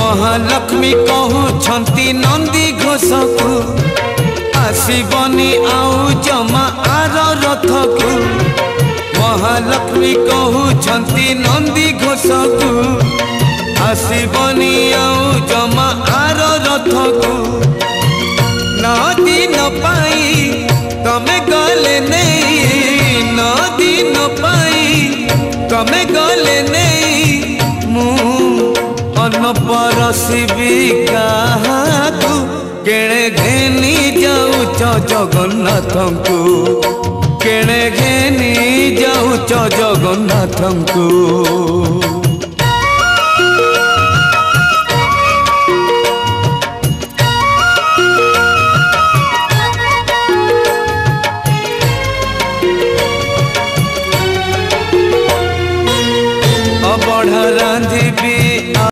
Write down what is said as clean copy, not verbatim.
महालक्ष्मी कहूछंती नंदी घोष को आसबनी आउ जमा आर रथ को। महालक्ष्मी कहूछंती नंदी घोष को आसबनी आउ जमा आर रथ को। नदी न पाई तमे गले नहीं, नदी न पाई तमे गले नहीं। मु अन्न परसिबी काहाकू केणे घेनी जाऊच जगन्नाथ को, केणे घेनी जाऊच जगन्नाथ को।